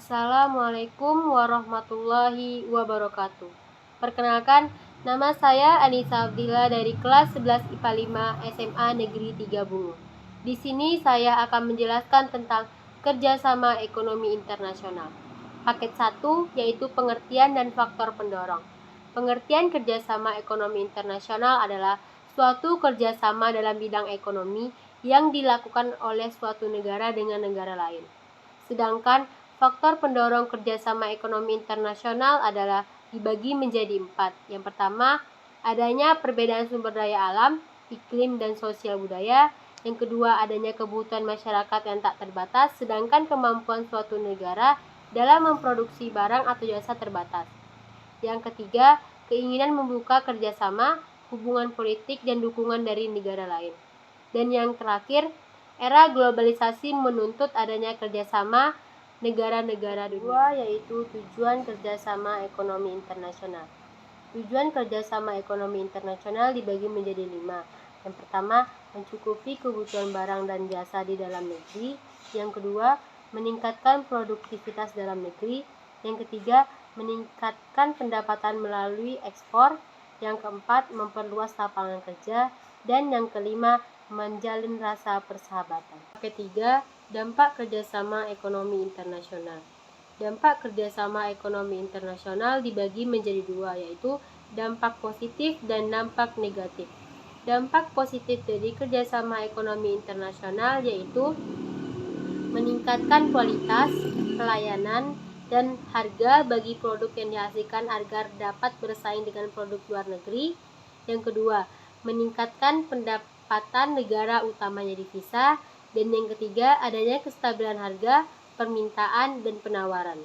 Assalamualaikum warahmatullahi wabarakatuh. Perkenalkan, nama saya Anissa Abdillah dari kelas 11 IPA 5 SMA Negeri 3 Bungo. Di sini saya akan menjelaskan tentang kerjasama ekonomi internasional. Paket 1 yaitu pengertian dan faktor pendorong. Pengertian kerjasama ekonomi internasional adalah suatu kerjasama dalam bidang ekonomi yang dilakukan oleh suatu negara dengan negara lain. Sedangkan faktor pendorong kerjasama ekonomi internasional adalah dibagi menjadi 4. Yang pertama, adanya perbedaan sumber daya alam, iklim, dan sosial budaya. Yang kedua, adanya kebutuhan masyarakat yang tak terbatas, sedangkan kemampuan suatu negara dalam memproduksi barang atau jasa terbatas. Yang ketiga, keinginan membuka kerjasama, hubungan politik, dan dukungan dari negara lain. Dan yang terakhir, era globalisasi menuntut adanya kerjasama negara-negara dunia, yaitu tujuan kerjasama ekonomi internasional. Tujuan kerjasama ekonomi internasional dibagi menjadi 5. Yang pertama, mencukupi kebutuhan barang dan jasa di dalam negeri. Yang kedua, meningkatkan produktivitas dalam negeri. Yang ketiga, meningkatkan pendapatan melalui ekspor. Yang keempat, memperluas lapangan kerja. Dan yang kelima, menjalin rasa persahabatan. Ketiga, dampak kerjasama ekonomi internasional. Dampak kerjasama ekonomi internasional dibagi menjadi 2, yaitu dampak positif dan dampak negatif. Dampak positif dari kerjasama ekonomi internasional yaitu meningkatkan kualitas, pelayanan, dan harga bagi produk yang dihasilkan agar dapat bersaing dengan produk luar negeri. Yang kedua, meningkatkan pendapatan negara utamanya devisa. Dan yang ketiga, adanya kestabilan harga, permintaan, dan penawaran.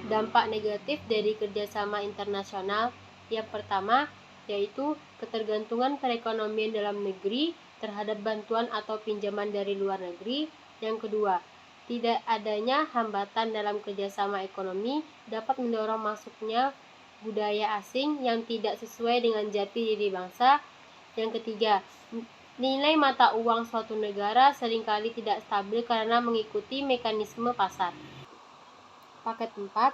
Dampak negatif dari kerjasama internasional yang pertama yaitu ketergantungan perekonomian dalam negeri terhadap bantuan atau pinjaman dari luar negeri. Yang kedua, tidak adanya hambatan dalam kerjasama ekonomi dapat mendorong masuknya budaya asing yang tidak sesuai dengan jati diri bangsa. Yang ketiga, nilai mata uang suatu negara seringkali tidak stabil karena mengikuti mekanisme pasar. Paket 4,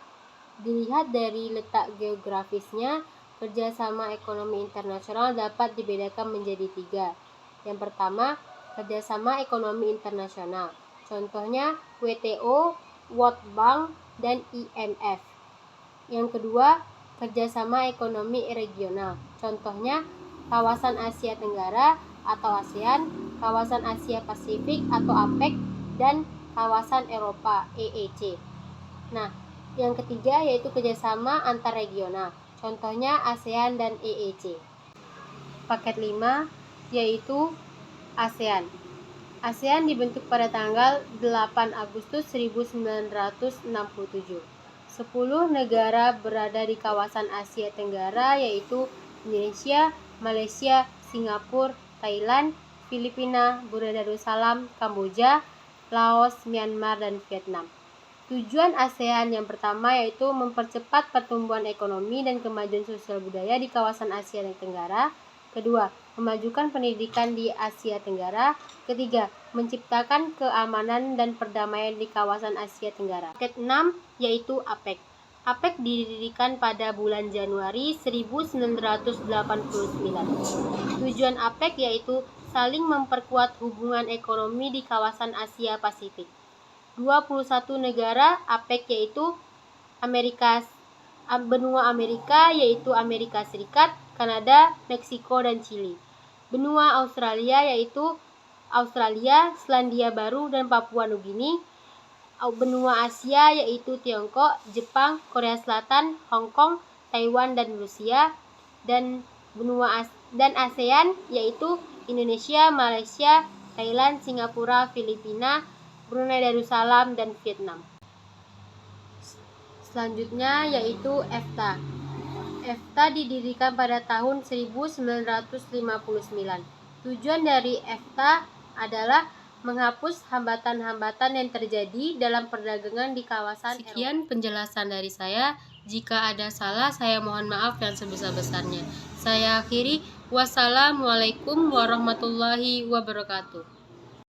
dilihat dari letak geografisnya, kerjasama ekonomi internasional dapat dibedakan menjadi 3. Yang pertama, kerjasama ekonomi internasional. Contohnya WTO, World Bank, dan IMF. Yang kedua, kerjasama ekonomi regional. Contohnya kawasan Asia Tenggara atau ASEAN, kawasan Asia Pasifik atau APEC, dan kawasan Eropa EEC. Nah, yang ketiga yaitu kerjasama antar regional. Contohnya ASEAN dan EEC. Paket 5 yaitu ASEAN. ASEAN dibentuk pada tanggal 8 Agustus 1967. 10 negara berada di kawasan Asia Tenggara yaitu Indonesia, Malaysia, Singapura, Thailand, Filipina, Brunei Darussalam, Kamboja, Laos, Myanmar, dan Vietnam. Tujuan ASEAN yang pertama yaitu mempercepat pertumbuhan ekonomi dan kemajuan sosial budaya di kawasan Asia Tenggara. Kedua, memajukan pendidikan di Asia Tenggara. Ketiga, menciptakan keamanan dan perdamaian di kawasan Asia Tenggara. Paket 6 yaitu APEC. APEC didirikan pada bulan Januari 1989. Tujuan APEC yaitu saling memperkuat hubungan ekonomi di kawasan Asia Pasifik. 21 negara APEC yaitu benua Amerika yaitu Amerika Serikat, Kanada, Meksiko, dan Chili. Benua Australia yaitu Australia, Selandia Baru, dan Papua Nugini. Benua Asia yaitu Tiongkok, Jepang, Korea Selatan, Hong Kong, Taiwan, dan Rusia. Dan ASEAN yaitu Indonesia, Malaysia, Thailand, Singapura, Filipina, Brunei Darussalam, dan Vietnam. Selanjutnya yaitu EFTA. EFTA didirikan pada tahun 1959. Tujuan dari EFTA adalah menghapus hambatan-hambatan yang terjadi dalam perdagangan di kawasan Eropa. Sekian penjelasan dari saya. Jika ada salah, saya mohon maaf yang sebesar-besarnya. Saya akhiri. Wassalamualaikum warahmatullahi wabarakatuh.